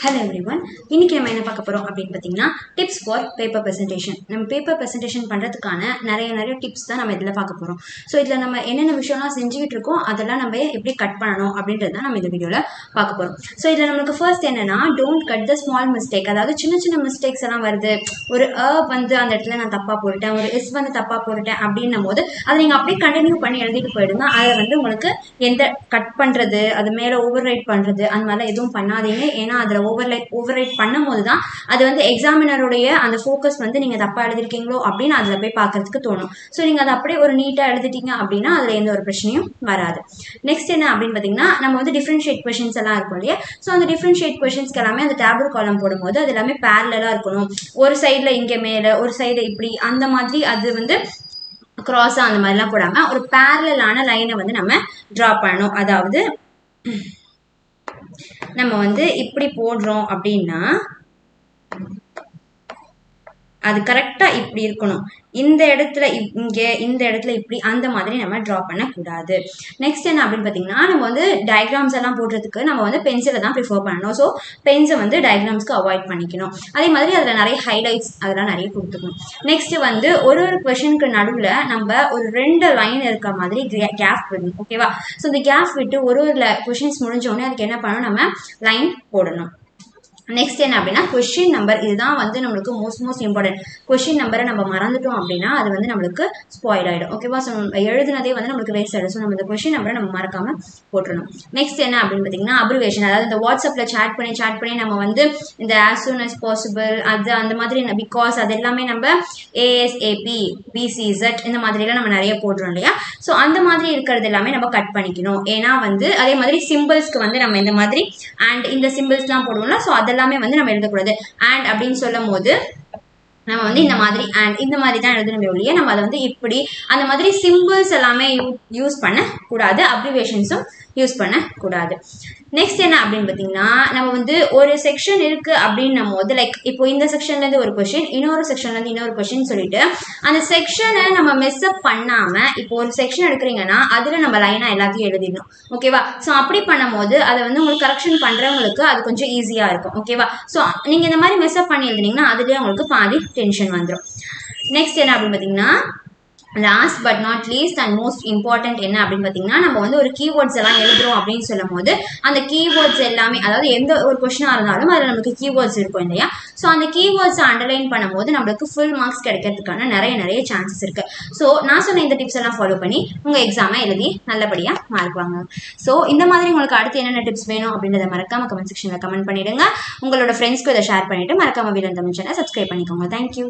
Hello everyone. இன்னைக்கு நம்ம என்ன பார்க்க போறோம் அப்படினு பாத்தீங்கன்னா டிப்ஸ் ஃபார் பேப்பர் பிரசன்டேஷன். நம்ம பேப்பர் பிரசன்டேஷன் பண்றதுக்கான நிறைய டிப்ஸ் தான் நம்ம இதல பார்க்க போறோம். சோ இதல நம்ம என்னென்ன விஷயம்லாம் செஞ்சிட்டு இருக்கோம் அதெல்லாம் நம்ம எப்படி கட் பண்ணனும் அப்படின்றது தான் நம்ம இந்த வீடியோல பார்க்க போறோம். சோ இதல நமக்கு ஃபர்ஸ்ட் என்னன்னா don't cut the small mistake. அதாவது சின்ன மிஸ்டேக்ஸ் எல்லாம் வருது. ஒரு வந்து அந்த இடத்துல நான் தப்பா போட்டுட்டேன். ஒரு s வந்து தப்பா போட்டுட்டேன் அப்படின்னும்போது அதை நீங்க அப்படியே கண்டினியூ பண்ணி எழுதிட்டு போயிடுங்க. அதை வந்து உங்களுக்கு எந்த கட் பண்றது, அது மேல ஓவர்ரைட் பண்றது அந்த மாதிரி எதுவும் பண்ணாதீங்க. ஏன்னா அதுல ஓவர்ரைட் பண்ணும்போது தான் அது வந்து எக்ஸாமினருடைய அந்த ஃபோக்கஸ் வந்து நீங்க தப்பா எழுதிருக்கீங்களோ அப்படின்னு அதுல போய் பார்க்கறதுக்கு தோணும். ஸோ நீங்க அதை அப்படியே ஒரு நீட்டா எழுதிட்டீங்க அப்படின்னா அதுல எந்த ஒரு பிரச்சனையும் வராது. நெக்ஸ்ட் என்ன அப்படின்னு பாத்தீங்கன்னா நம்ம வந்து டிஃபரன்ஷியேட் கொஸ்டின்ஸ் எல்லாம் இருக்கும் இல்லையா. ஸோ அந்த டிஃபரன்ஷியேட் கொஸ்டின்ஸ்க்கு எல்லாமே அந்த டேபிள் காலம் போடும்போது அது எல்லாமே பேரலா இருக்கணும். ஒரு சைட்ல இங்க மேல ஒரு சைடு இப்படி அந்த மாதிரி அது வந்து கிராஸா அந்த மாதிரிலாம் போடாம ஒரு பேரலான லைனை வந்து நம்ம டிரா பண்ணணும். அதாவது நம்ம வந்து இப்படி போடுறோம் அப்படின்னா அது கரெக்டா இப்படி இருக்கணும். இந்த இடத்துல இங்க இந்த இடத்துல இப்படி அந்த மாதிரி நம்ம டிரா பண்ண கூடாது. நெக்ஸ்ட் என்ன அப்படின்னு பாத்தீங்கன்னா நம்ம வந்து டயக்ராம்ஸ் எல்லாம் போடுறதுக்கு நம்ம வந்து பென்சிலை தான் ப்ரிஃபர் பண்ணணும். ஸோ பென்ஸை வந்து டயக்ராம்ஸ்க்கு அவாய்ட் பண்ணிக்கணும். அதே மாதிரி அதுல நிறைய ஹைலைட்ஸ் அதெல்லாம் நிறைய கொடுத்துக்கணும். நெக்ஸ்ட் வந்து ஒரு கொஸ்டினுக்கு நடுவுல நம்ம ஒரு 2 லைன் இருக்க மாதிரி கேப் விடணும். ஓகேவா. ஸோ இந்த கேப் விட்டு ஒரு கொஸ்டின்ஸ் முடிஞ்ச உடனே அதுக்கு என்ன பண்ணணும், நம்ம லைன் போடணும். நெக்ஸ்ட் என்ன அப்படின்னா கொஸ்டின் நம்பர். இதுதான் வந்து நம்மளுக்கு மோஸ்ட் இம்பார்ட்டன்ட். கொஸ்டின் நம்பரை நம்ம மறந்துட்டோம் அப்படின்னா அது வந்து நம்மளுக்கு ஸ்பாயில் ஆயிடும். ஓகேவா. ஸோ எழுதுனதே வந்து நம்மளுக்கு வேஸ்ட் ஆயிடும். ஸோ நம்ம இந்த கொஸ்டின் நம்பரை நம்ம மறக்காம போட்டுடணும். நெக்ஸ்ட் என்ன அப்படின்னு பார்த்தீங்கன்னா அப்ரிவேஷன். அதாவது இந்த வாட்ஸ்அப்ல சேட் பண்ணி நம்ம வந்து இந்த as soon as possible அது அந்த மாதிரி பிகாஸ் அது எல்லாமே நம்ம ASAP BCZ இந்த மாதிரிலாம் நம்ம நிறைய போடுறோம் இல்லையா. ஸோ அந்த மாதிரி இருக்கிறது எல்லாமே நம்ம கட் பண்ணிக்கணும். ஏன்னா வந்து அதே மாதிரி சிம்பிள்ஸ்க்கு வந்து நம்ம இந்த மாதிரி அண்ட் இந்த சிம்பிள்ஸ்லாம் போடுவோம்ல. ஸோ அதெல்லாமே வந்து நம்ம எழுதக்கூடாது. அண்ட் அப்படின்னு சொல்லும் போது நம்ம வந்து இந்த மாதிரி அண்ட் இந்த மாதிரி தான் எழுதணும் ஒழிய நம்ம அதை வந்து இப்படி அந்த மாதிரி சிம்பிள்ஸ் எல்லாமே யூஸ் பண்ண கூடாது. அப்ரிவேஷன்ஸும் யூஸ் பண்ண கூடாது. நெக்ஸ்ட் என்ன அப்படின்னு பார்த்தீங்கன்னா நம்ம வந்து ஒரு செக்ஷன் இருக்கு அப்படின்னும் போது லைக் இப்போ இந்த செக்ஷன்ல இருந்து ஒரு கொஸ்டின், இன்னொரு செக்ஷன்ல இருந்து இன்னொரு கொஸ்டின் சொல்லிட்டு அந்த செக்ஷனை நம்ம மெஸ்அப் பண்ணாம இப்போ ஒரு செக்ஷன் எடுக்கிறீங்கன்னா அதுல நம்ம லைனா எல்லாத்தையும் எழுதிடணும். ஓகேவா. ஸோ அப்படி பண்ணும் போது அதை வந்து உங்களுக்கு கரெக்ஷன் பண்றவங்களுக்கு அது கொஞ்சம் ஈஸியா இருக்கும். ஓகேவா. ஸோ நீங்க இந்த மாதிரி மெஸ்அப் பண்ணி எழுதினீங்கன்னா அதுலயே உங்களுக்கு பாதி டென்ஷன் வந்துடும். நெக்ஸ்ட் என்ன அப்படின்னு பார்த்தீங்கன்னா last but not least and most important என்ன அப்படின்னு பார்த்தீங்கன்னா நம்ம வந்து ஒரு கீவேர்ட்ஸ் எல்லாம் எழுதுறோம் அப்படின்னு சொல்லும் போது அந்த கீவேர்ட்ஸ் எல்லாமே அதாவது எந்த ஒரு கொஸ்டினா இருந்தாலும் அதில் நமக்கு கீவேர்ட்ஸ் இருக்கும் இல்லையா. ஸோ அந்த கீவேர்ட்ஸ் அண்டர்லைன் பண்ணும்போது நம்மளுக்கு ஃபுல் மார்க்ஸ் கிடைக்கிறதுக்கான நிறைய சான்சஸ் இருக்கு. ஸோ நான் சொன்ன இந்த டிப்ஸ் எல்லாம் ஃபாலோ பண்ணி உங்க எக்ஸாமை எழுதி நல்லபடியா மார்க் வாங்க. ஸோ இந்த மாதிரி உங்களுக்கு அடுத்து என்னென்ன டிப்ஸ் வேணும் அப்படின்றத மறக்காம கமெண்ட் செக்ஷன்ல கமெண்ட் பண்ணிடுங்க. உங்களோட ஃப்ரெண்ட்ஸ்க்கு இதை ஷேர் பண்ணிட்டு மறக்காம வீரன் தமிழ் சேனலை சப்ஸ்கிரைப் பண்ணிக்கோங்க. தேங்க்யூ.